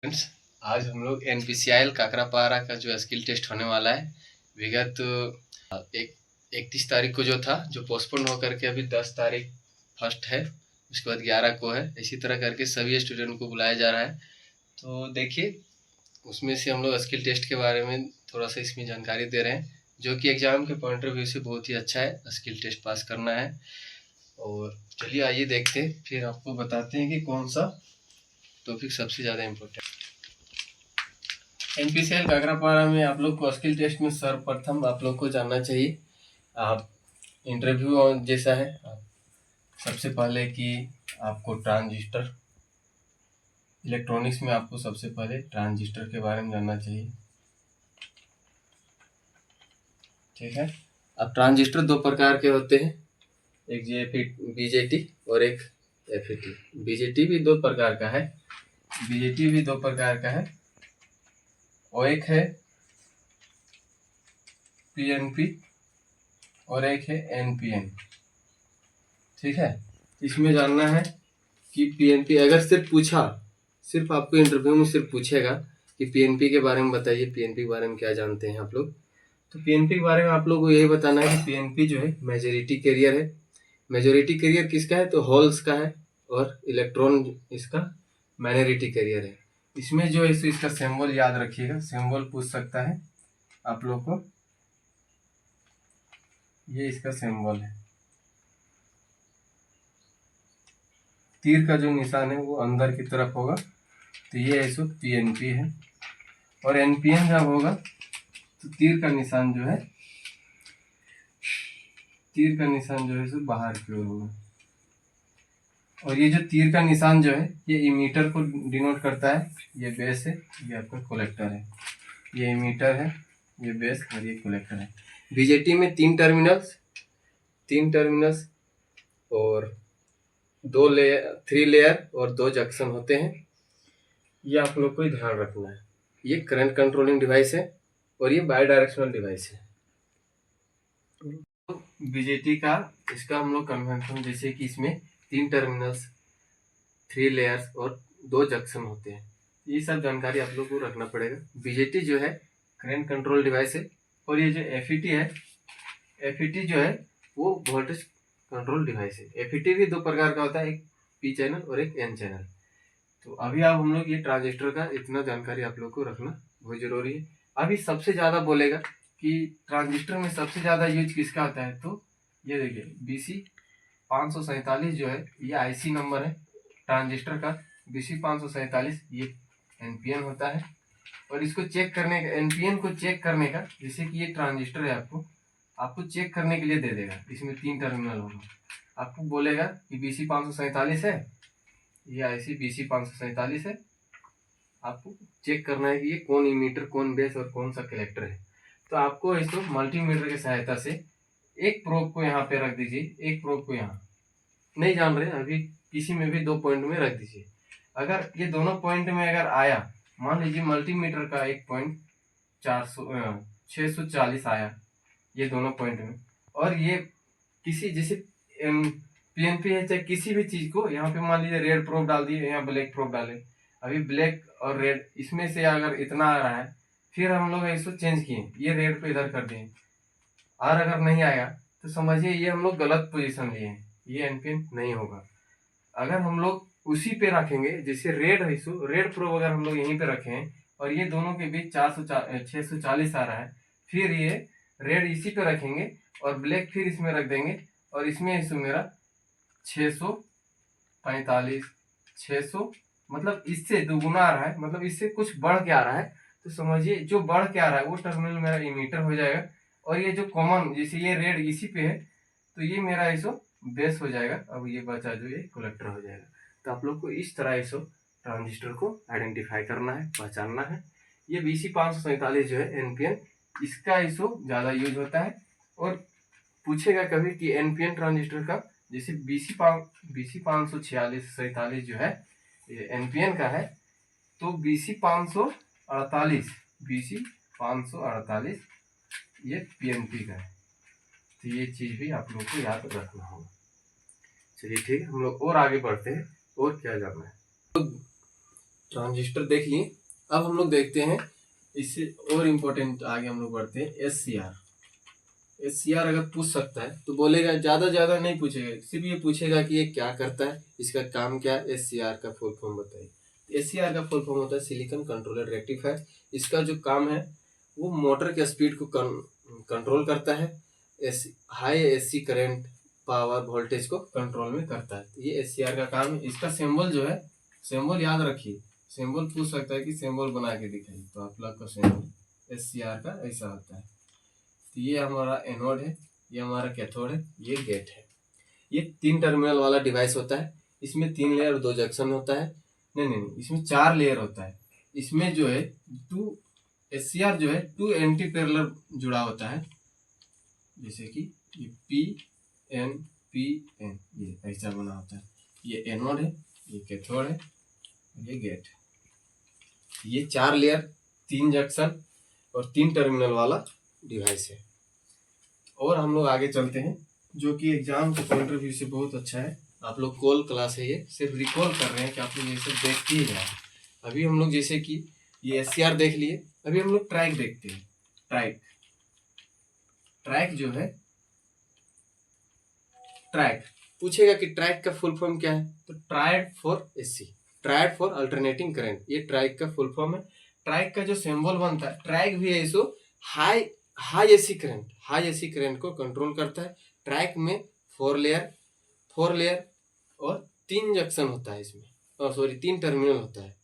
Friends, आज हम लोग एनपीसीआईएल काकरापारा का जो स्किल टेस्ट होने वाला है विगत 31 तारीख को जो था, जो पोस्टपोन होकर के अभी 10 तारीख फर्स्ट है, उसके बाद 11 को है। इसी तरह करके सभी स्टूडेंट को बुलाया जा रहा है। तो देखिए, उसमें से हम लोग स्किल टेस्ट के बारे में थोड़ा सा इसमें जानकारी दे रहे हैं, जो कि एग्जाम के पॉइंट ऑफ व्यू से बहुत ही अच्छा है। स्किल टेस्ट पास करना है। और चलिए आइए देखते हैं, फिर आपको बताते हैं कि कौन सा टॉपिक सबसे ज़्यादा इम्पोर्टेंट। एनपीसीआईएल काकरापारा में आप लोग को स्किल टेस्ट में सर्वप्रथम आप लोग को जानना चाहिए, आप इंटरव्यू जैसा है। सबसे पहले कि आपको ट्रांजिस्टर, इलेक्ट्रॉनिक्स में आपको सबसे पहले ट्रांजिस्टर के बारे में जानना चाहिए, ठीक है। अब ट्रांजिस्टर दो प्रकार के होते हैं, एक बीजेटी और एक एफईटी। बीजेटी भी दो प्रकार का है, बीजेटी भी दो प्रकार का है, और एक है पीएनपी और एक है एनपीएन, ठीक है। इसमें जानना है कि पीएनपी अगर सिर्फ आपको इंटरव्यू में सिर्फ पूछेगा कि पीएनपी के बारे में बताइए, पीएनपी के बारे में क्या जानते हैं आप लोग, तो पीएनपी के बारे में आप लोग को यही बताना है कि पीएनपी जो है मेजॉरिटी कैरियर है। मेजॉरिटी कैरियर किसका है, तो होल्स का है, और इलेक्ट्रॉन इसका माइनॉरिटी कैरियर है। इसमें जो है इसका सिंबल याद रखिएगा, सिंबल पूछ सकता है आप लोग को। ये इसका सिंबल है, तीर का जो निशान है वो अंदर की तरफ होगा, तो ये ऐसो पीएनपी है। और एनपीएन जब होगा तो तीर का निशान जो है सो बाहर की ओर होगा। और ये जो तीर का निशान जो है ये इमीटर को डिनोट करता है। ये बेस है, ये आपका कलेक्टर है। ये इमीटर है, ये बेस और ये कलेक्टर है। बीजेटी में तीन टर्मिनल्स और 3 लेयर और 2 जंक्शन होते हैं। ये आप लोग को ध्यान रखना है। ये करंट कंट्रोलिंग डिवाइस है और ये बाई डायरेक्शनल डिवाइस है। बीजेटी का इसका हम लोग कन्वेंशन, जैसे कि इसमें 3 टर्मिनल्स, 3 लेयर्स और 2 जंक्शन होते हैं। ये सब जानकारी आप लोग को रखना पड़ेगा। बीजेटी जो है करंट कंट्रोल डिवाइस है, और ये जो एफईटी जो है वो वोल्टेज कंट्रोल डिवाइस है। एफईटी भी दो प्रकार का होता है, एक पी चैनल और एक एन चैनल। तो अभी आप हम लोग ये ट्रांजिस्टर का इतना जानकारी आप लोग को रखना बहुत जरूरी है। अभी सबसे ज्यादा बोलेगा कि ट्रांजिस्टर में सबसे ज्यादा यूज किसका होता है, तो ये देखिए BC 547 जो है ये आईसी नंबर है ट्रांजिस्टर का। BC 547 ये एनपीएन होता है। और इसको चेक करने का, एनपीएन को चेक करने का, जैसे कि ये ट्रांजिस्टर है, आपको चेक करने के लिए दे देगा। इसमें 3 टर्मिनल होगा, आपको बोलेगा कि BC 547 है, ये आईसी BC 547 है। आपको चेक करना है कि ये कौन इमीटर, कौन बेस और कौन सा कलेक्टर है। तो आपको इसको मल्टीमीटर की सहायता से एक प्रोब को यहाँ पे रख दीजिए, एक प्रोब को यहाँ, नहीं जान रहे अभी, किसी में भी 2 पॉइंट में रख दीजिए। अगर ये दोनों पॉइंट में अगर आया, मान लीजिए मल्टीमीटर का एक पॉइंट 640 आया ये दोनों पॉइंट में, और ये किसी जैसे पीएनपी है चाहे किसी भी चीज को, यहाँ पे मान लीजिए रेड प्रोब डाल दिए, यहाँ ब्लैक प्रोब डाले, अभी ब्लैक और रेड इसमें से अगर इतना आ रहा है, फिर हम लोग इसको चेंज किए, ये रेड पे इधर कर दिए, और अगर नहीं आया तो समझिए ये हम लोग गलत पोजीशन लिए हैं, ये एनपीएन नहीं होगा। अगर हम लोग उसी पे रखेंगे, जैसे रेड प्रोब अगर हम लोग यहीं पे रखें और ये दोनों के बीच 640 आ रहा है, फिर ये रेड इसी पे रखेंगे और ब्लैक फिर इसमें रख देंगे, और इसमें इसमें मेरा 645 600, मतलब इससे दुगुना आ रहा है, मतलब इससे कुछ बढ़ के आ रहा है, तो समझिए जो बढ़ के आ रहा है वो टर्मिनल मेरा इमीटर हो जाएगा। और ये जो कॉमन, जैसे ये रेड इसी पे है, तो ये मेरा इसो बेस हो जाएगा। अब ये बचा जो ये कलेक्टर हो जाएगा। तो आप लोग को इस तरह इसो ट्रांजिस्टर को आइडेंटिफाई करना है, पहचानना है। ये BC 547 जो है एनपीएन, इसका इसो ज्यादा यूज होता है। और पूछेगा कभी कि एनपीएन ट्रांजिस्टर का, जैसे BC 546 जो है ये एनपीएन का है, तो BC 548 ये पीएनपी का है। तो ये चीज भी आप लोग को याद रखना होगा। चलिए ठीक है, हम लोग और आगे बढ़ते हैं, और क्या जानना है। ट्रांजिस्टर देख लिए। अब हम लोग देखते हैं इससे और इम्पोर्टेंट, आगे हम लोग बढ़ते हैं एस सी आर अगर पूछ सकता है तो बोलेगा, ज़्यादा नहीं पूछेगा, सिर्फ ये पूछेगा कि ये क्या करता है, इसका काम क्या है, एस सी आर का फुल फॉर्म बताइए। एस सी आर का फुल फॉर्म होता है सिलिकॉन कंट्रोलर रेक्टिफायर। इसका जो काम है वो मोटर के स्पीड को कंट्रोल करता है, high AC current power voltage को कंट्रोल में करता है। ये एस सी आर का काम है। इसका सिंबल जो है, सिंबल याद रखिए, सिंबल पूछ सकता है कि सिंबल बना के दिखाइए, तो आप लोग का सिंबल एस सी आर का ऐसा होता है। तो ये हमारा एनोड है, ये हमारा कैथोड है, ये गेट है। ये 3 टर्मिनल वाला डिवाइस होता है। इसमें 3 लेयर और 2 जंक्शन होता है। नहीं, इसमें 4 लेयर होता है। इसमें जो है एस सी आर जो है 2 एंटी पैरेलल जुड़ा होता है, जैसे कि ये P ये ऐसा बना होता है। ये एनोड है, ये कैथोड है, ये गेट है। ये 4 लेयर, 3 जंक्शन और 3 टर्मिनल वाला डिवाइस है। और हम लोग आगे चलते हैं, जो कि एग्जाम के पॉइंट ऑफ व्यू से बहुत अच्छा है। आप लोग कॉल क्लास है, ये सिर्फ रिकॉल कर रहे हैं कि आप लोग ये सब देखते ही जाए। अभी हम लोग जैसे कि ये एस सी आर देख लिए, अभी हम लोग ट्रैक देखते हैं। ट्रैक जो है, ट्रैक पूछेगा कि ट्रैक का फुल फॉर्म क्या है, तो triad for AC, triad for alternating current, ये ट्रैक का फुल फॉर्म है। ट्रैक का जो सिंबल बनता है, ट्रैक भी है, सो हाई एसी करंट को कंट्रोल करता है। ट्रैक में 4 लेयर और 3 जंक्शन होता है इसमें, 3 टर्मिनल होता है।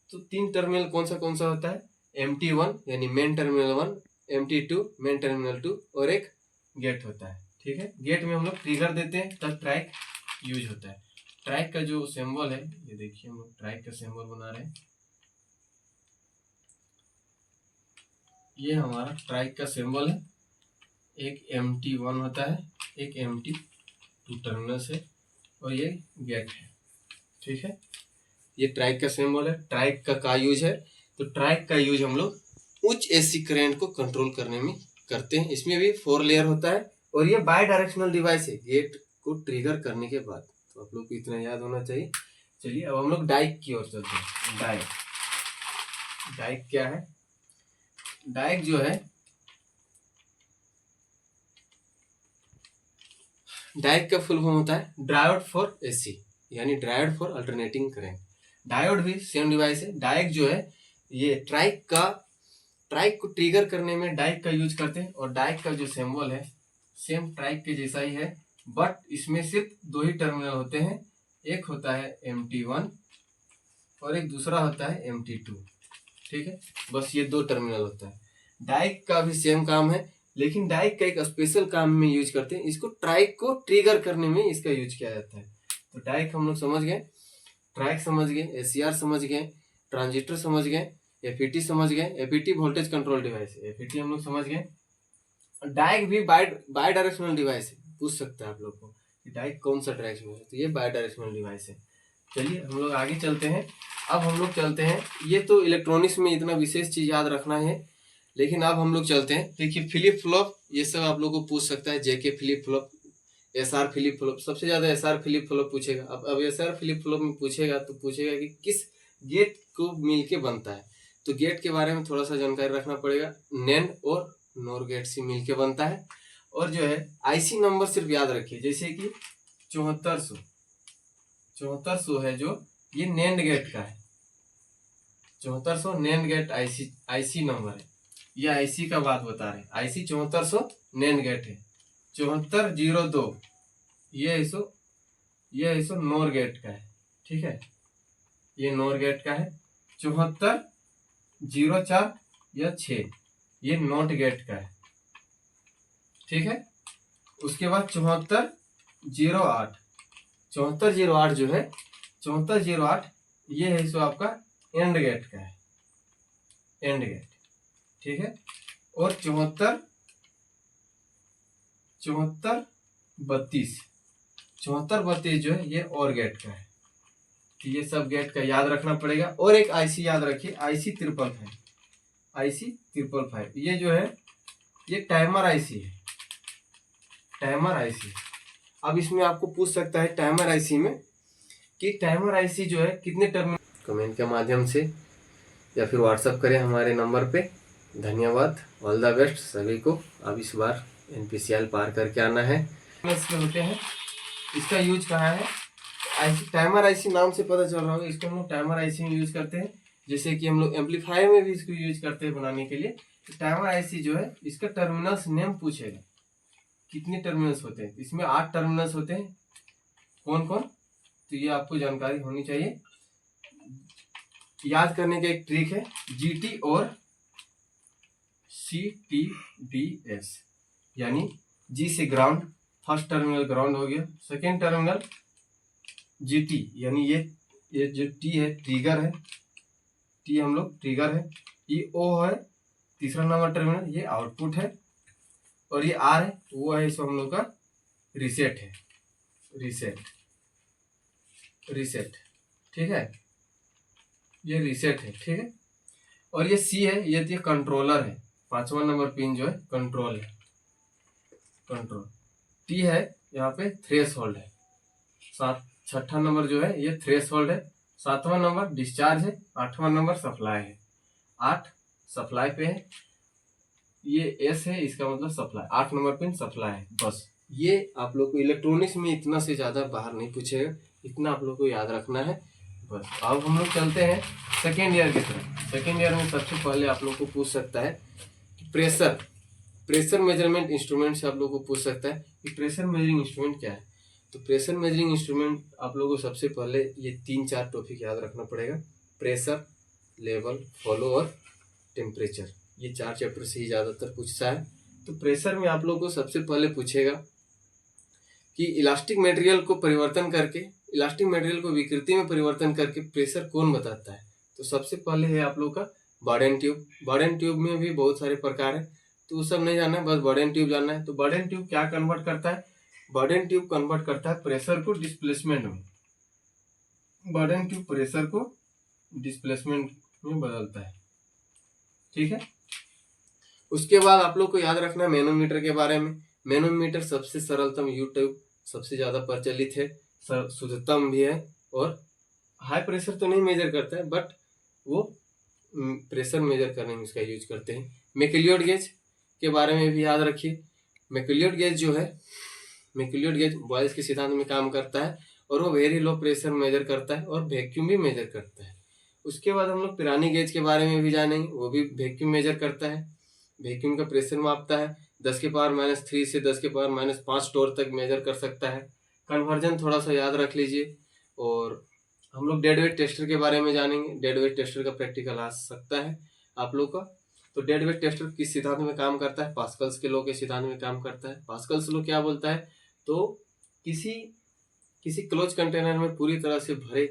तो 3 टर्मिनल कौन सा होता है, MT1 यानी main terminal 1, MT2 main terminal 2 और एक गेट होता है। ठीक है, गेट में हम लोग ट्रिगर देते हैं तब ट्रैक यूज होता है। ट्रैक का जो सिंबल है, ये देखिए हम लोग ट्रैक का सिंबल बना रहे हैं। ये हमारा ट्रैक का सिंबल है। एक MT1 होता है, एक MT2 टर्मिनल से, और ये गेट है। ठीक है, ये ट्रैक का सिंबल है। ट्रैक का यूज है, तो ट्रैक का यूज हम लोग उच्च एसी करंट को कंट्रोल करने में करते हैं। इसमें भी 4 लेयर होता है और ये बाय डायरेक्शनल डिवाइस है गेट को ट्रिगर करने के बाद। तो आप लोग को इतना याद होना चाहिए। चलिए अब हम लोग डाइक की ओर चलते हैं। डाइक क्या है, डाइक जो है, डायोड का फुल फॉर्म होता है डायोड फॉर एसी, यानी diode for alternating current. Diode भी सेम डिवाइस है। डाइक जो है, ये ट्राइक को ट्रिगर करने में डाइक का यूज करते हैं। और डाइक का जो सिंबल है सेम ट्राइक के जैसा ही है, बट इसमें सिर्फ 2 ही टर्मिनल होते हैं। एक होता है MT1 और एक दूसरा होता है MT2। ठीक है, बस ये 2 टर्मिनल होता है। डाइक का भी सेम काम है, लेकिन डाइक का एक स्पेशल काम में यूज करते हैं। इसको ट्राइक को ट्रिगर करने में इसका यूज किया जाता है। तो डाइक हम लोग समझ गए, ट्रैक समझ गए, एससीआर समझ गए, ट्रांजिस्टर समझ गए, एफईटी समझ गए, FET voltage control device, FET हम लोग समझ गए। डाइक भी बाय डायरेक्शनल डिवाइस है, पूछ सकता है आप लोग को कि डाइक कौन सा डायरेक्शन है, तो ये बाय डायरेक्शनल डिवाइस है। चलिए हम लोग आगे चलते हैं। अब हम लोग चलते हैं, ये तो इलेक्ट्रॉनिक्स में इतना विशेष चीज याद रखना है, लेकिन अब हम लोग चलते हैं। देखिए फ्लिप फ्लॉप, ये सब आप लोग को पूछ सकता है। JK flip flop, SR flip flop, सबसे ज्यादा एसआर फ्लिप फ्लॉप पूछेगा। अब एसआर फ्लिप फ्लॉप में पूछेगा तो पूछेगा कि किस गेट को मिलके बनता है, तो गेट के बारे में थोड़ा सा जानकारी रखना पड़ेगा। नैंड और नोर गेट से मिलके बनता है। और जो है आईसी नंबर सिर्फ याद रखिए, जैसे कि 7400 है जो, ये नैंड गेट का है। 7400 नैंड गेट आईसी नंबर है। ये आईसी का बात बता रहे हैं। आईसी 7400 नैंड गेट है। 7402 ये ऐसो नोर गेट का है। ठीक है, ये नोर गेट का है। 7404 या 6 ये नॉट गेट का है। ठीक है, उसके बाद 7408 जो है, 7408 ये है सो आपका एंड गेट का है, एंड गेट। ठीक है, और 7432 जो है ये और गेट का है। तो ये सब गेट का याद रखना पड़ेगा। और एक आईसी याद रखिए, आईसी 355, ये जो है ये टाइमर आईसी है, टाइमर आईसी। अब इसमें आपको पूछ सकता है टाइमर आईसी में कि टाइमर आईसी जो है कितने टर्मिनल, कमेंट के माध्यम से या फिर व्हाट्सअप करें हमारे नंबर पे। धन्यवाद, ऑल द बेस्ट सभी को। अब इस बार NPCL पार करके आना है। इसमें होते हैं, इसका यूज कहाँ है, IC टाइमर IC नाम से पता चल रहा होगा, इसको हम लोग टाइमर IC में यूज करते हैं। जैसे कि हम लोग एम्पलीफायर में भी इसको यूज करते हैं बनाने के लिए। तो टाइमर IC जो है इसका टर्मिनल्स नेम पूछेगा, कितने टर्मिनल्स होते हैं। इसमें 8 टर्मिनल्स होते हैं। कौन कौन, तो ये आपको जानकारी होनी चाहिए। याद करने का एक ट्रिक है, GT और CTDS, यानी G से ग्राउंड, फर्स्ट टर्मिनल ग्राउंड हो गया, सेकेंड टर्मिनल GT, यानी ये जो T है ट्रिगर है, T हम लोग ट्रिगर है, ये O है तीसरा नंबर टर्मिनल, ये आउटपुट है, और ये R है वो है इसको हम लोग का रीसेट है, रीसेट ठीक है, ये रीसेट है ठीक है। और ये C है, ये कंट्रोलर है, 5वां नंबर पिन जो है कंट्रोल है, कंट्रोल। T है यहाँ पे थ्रेशोल्ड है, 6ठा नंबर जो है ये थ्रेशोल्ड है, 7वां नंबर डिस्चार्ज है, 8वां नंबर सप्लाई है, 8 सप्लाई पे है, ये S है, इसका मतलब सप्लाई, 8 नंबर पिन सप्लाई है। बस ये आप लोग को इलेक्ट्रॉनिक्स में इतना से ज़्यादा बाहर नहीं पूछेगा, इतना आप लोग को याद रखना है बस। अब हम लोग चलते हैं सेकेंड ईयर की तरफ। सेकेंड ईयर में सबसे पहले आप लोग को पूछ सकता है प्रेशर मेजरमेंट इंस्ट्रूमेंट से आप लोग को पूछ सकता है कि प्रेशर मेजरिंग इंस्ट्रूमेंट क्या है। तो प्रेशर मेजरिंग इंस्ट्रूमेंट आप लोगों को सबसे पहले ये 3-4 टॉपिक याद रखना पड़ेगा, प्रेशर, लेवल, फॉलो और टेम्परेचर। ये 4 चैप्टर से ही ज़्यादातर पूछता है। तो प्रेशर में आप लोग को सबसे पहले पूछेगा कि इलास्टिक मटेरियल को परिवर्तन करके, इलास्टिक मटेरियल को विकृति में परिवर्तन करके प्रेशर कौन बताता है। तो सबसे पहले है आप लोग का बॉडेन ट्यूब। बॉडेन ट्यूब में भी बहुत सारे प्रकार है, तो वो सब नहीं जानना है, बस बॉडेन ट्यूब जानना है। तो बॉडेन ट्यूब क्या कन्वर्ट करता है, बॉडेन ट्यूब कन्वर्ट करता है प्रेशर को डिस्प्लेसमेंट में, बॉडेन ट्यूब प्रेशर को डिस्प्लेसमेंट में बदलता है ठीक है। उसके बाद आप लोग को याद रखना है मैनोमीटर के बारे में। मैनोमीटर सबसे सरलतम यू ट्यूब, सबसे ज़्यादा प्रचलित है, शुद्धतम भी है, और हाई प्रेशर तो नहीं मेजर करता है, बट वो प्रेशर मेजर करने में इसका यूज करते हैं। मैकलियोड गेज के बारे में भी याद रखिए। मैकलियोड गेज जो है, मैकलियोड गेज बॉयल्स के सिद्धांत में काम करता है, और वो वेरी लो प्रेशर मेजर करता है और वैक्यूम भी मेजर करता है। उसके बाद हम लोग पिरानी गेज के बारे में भी जानेंगे, वो भी वैक्यूम मेजर करता है, वैक्यूम का प्रेशर मापता है, 10 के पावर -3 से 10 के पावर -5 टोर तक मेजर कर सकता है। कन्वर्जन थोड़ा सा याद रख लीजिए। और हम लोग डेड वेट टेस्टर के बारे में जानेंगे। डेड वेट टेस्टर का प्रैक्टिकल आ सकता है आप लोग का। तो डेड वेट टेस्टर किस सिद्धांत में काम करता है, पास्कल्स के लॉ के सिद्धांत में काम करता है। पास्कल्स लॉ क्या बोलता है, तो किसी क्लोज कंटेनर में पूरी तरह से भरे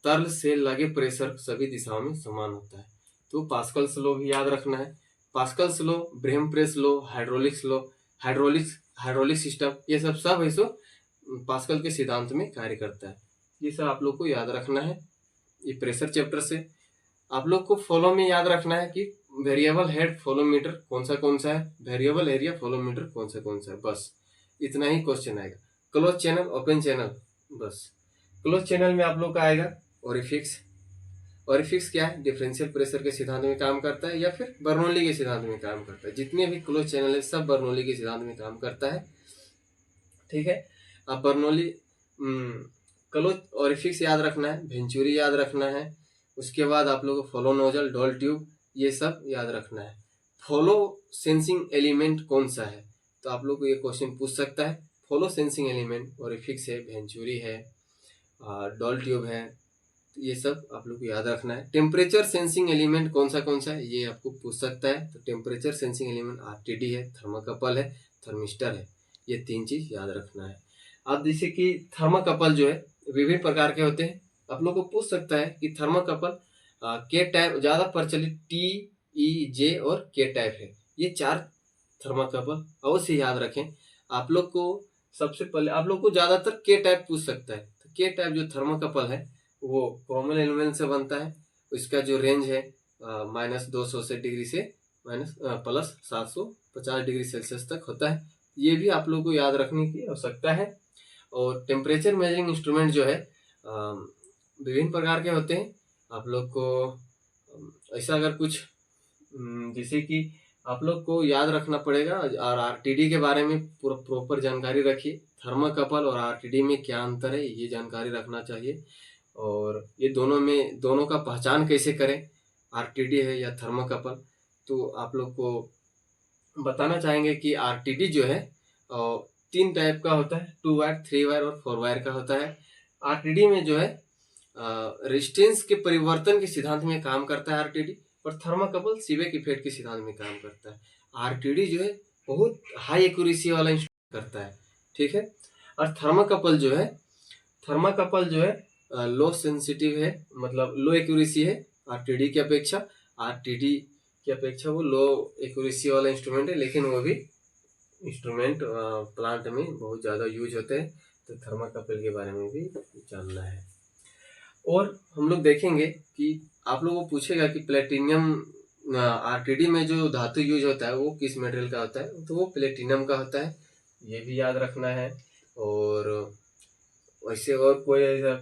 तरल से लगे प्रेशर सभी दिशाओं में समान होता है। तो पास्कल्स लॉ भी याद रखना है। Pascal's law, Bramah press law, hydraulic system, ये सब ऐसो पास्कल के सिद्धांत में कार्य करता है। ये सब आप लोग को याद रखना है। ये प्रेशर चैप्टर से आप लोग को फॉलो में याद रखना है कि वेरिएबल हेड फ्लोमीटर कौन सा है, वेरिएबल एरिया फ्लोमीटर कौन सा है, बस इतना ही क्वेश्चन आएगा। क्लोज चैनल, ओपन चैनल, बस क्लोज चैनल में आप लोग का आएगा ओरिफिक्स। ओरिफिक्स क्या है, डिफरेंशियल प्रेशर के सिद्धांत में काम करता है या फिर बर्नौली के सिद्धांत में काम करता है। जितने भी क्लोज चैनल है सब बर्नौली के सिद्धांत में काम करता है ठीक है। अब बर्नौली क्लोज ओरिफिक्स याद रखना है, वेंचुरी याद रखना है। उसके बाद आप लोगों को फॉलो नोजल, डॉल ट्यूब, ये सब याद रखना है। फॉलो सेंसिंग एलिमेंट कौन सा है, तो आप लोग को ये क्वेश्चन पूछ सकता है। फॉलो सेंसिंग एलिमेंट ओरिफिक्स है, वेंचुरी है, डॉल ट्यूब है, ये सब आप लोग को याद रखना है। टेम्परेचर सेंसिंग एलिमेंट कौन सा है, ये आपको पूछ सकता है। तो टेम्परेचर सेंसिंग एलिमेंट RTD है, थर्मोकपल है, थर्मिस्टर है, ये 3 चीज याद रखना है। अब जैसे कि थर्मोकपल जो है विभिन्न प्रकार के होते हैं। आप लोग को पूछ सकता है कि थर्मोकपल के टाइप ज़्यादा प्रचलित T, E, J और K टाइप है। ये 4 थर्मोकपल अवश्य याद रखें। आप लोग को सबसे पहले आप लोग को ज़्यादातर K टाइप पूछ सकता है। तो K टाइप जो थर्मोकपल है वो कॉमन एलिमेंट से बनता है। इसका जो रेंज है -200 डिग्री से +750 डिग्री सेल्सियस तक होता है। ये भी आप लोग को याद रखने की आवश्यकता है। और टेम्परेचर मेजरिंग इंस्ट्रूमेंट जो है विभिन्न प्रकार के होते हैं। आप लोग को ऐसा अगर कुछ जैसे कि आप लोग को याद रखना पड़ेगा और आरटीडी के बारे में पूरा प्रॉपर जानकारी रखिए। थर्मोकपल और आरटीडी में क्या अंतर है ये जानकारी रखना चाहिए। और ये दोनों का पहचान कैसे करें, आरटीडी है या थर्मोकपल, तो आप लोग को बताना चाहेंगे कि आरटीडी जो है 3 टाइप का होता है, 2 वायर, 3 वायर और 4 वायर का होता है। आरटीडी में जो है रेजिस्टेंस के परिवर्तन के सिद्धांत में काम करता है आरटीडी, और थर्मोकपल सीबेक इफेक्ट के सिद्धांत में काम करता है। आरटीडी जो है बहुत हाई एक्यूरेसी वाला इंस्ट्रूमेंट करता है, ठीक है। और थर्मोकपल जो है लो सेंसिटिव है, मतलब लो एक्यूरेसी है आरटीडी की अपेक्षा। आरटीडी की अपेक्षा वो लो एक्यूरेसी वाला इंस्ट्रूमेंट है, लेकिन वो भी इंस्ट्रूमेंट प्लांट में बहुत ज़्यादा यूज होते हैं। तो थर्मोकपल के बारे में भी जानना है। और हम लोग देखेंगे कि आप लोगों को पूछेगा कि प्लेटिनियम आरटीडी में जो धातु यूज होता है वो किस मटेरियल का होता है, तो वो प्लेटिनम का होता है, ये भी याद रखना है। और वैसे और कोई ऐसा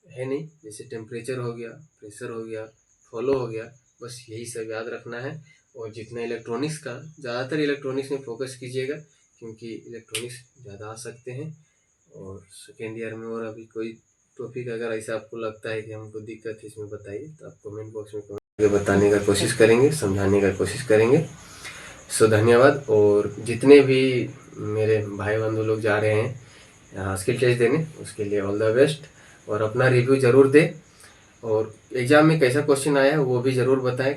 है नहीं, जैसे टेम्परेचर हो गया, प्रेशर हो गया, फॉलो हो गया, बस यही सब याद रखना है। और जितना इलेक्ट्रॉनिक्स का, ज़्यादातर इलेक्ट्रॉनिक्स में फोकस कीजिएगा, क्योंकि इलेक्ट्रॉनिक्स ज़्यादा आ सकते हैं। और सेकेंड ईयर में और अभी कोई टॉपिक अगर ऐसा आपको लगता है कि हमको दिक्कत है इसमें बताइए, तो आप कमेंट बॉक्स में कमेंट करके बताने का कोशिश करेंगे, समझाने का कोशिश करेंगे। सो धन्यवाद। और जितने भी मेरे भाई बंधु लोग जा रहे हैं स्किल टेस्ट देने, उसके लिए ऑल द बेस्ट। और अपना रिव्यू ज़रूर दें, और एग्ज़ाम में कैसा क्वेश्चन आया है वो भी ज़रूर बताएं।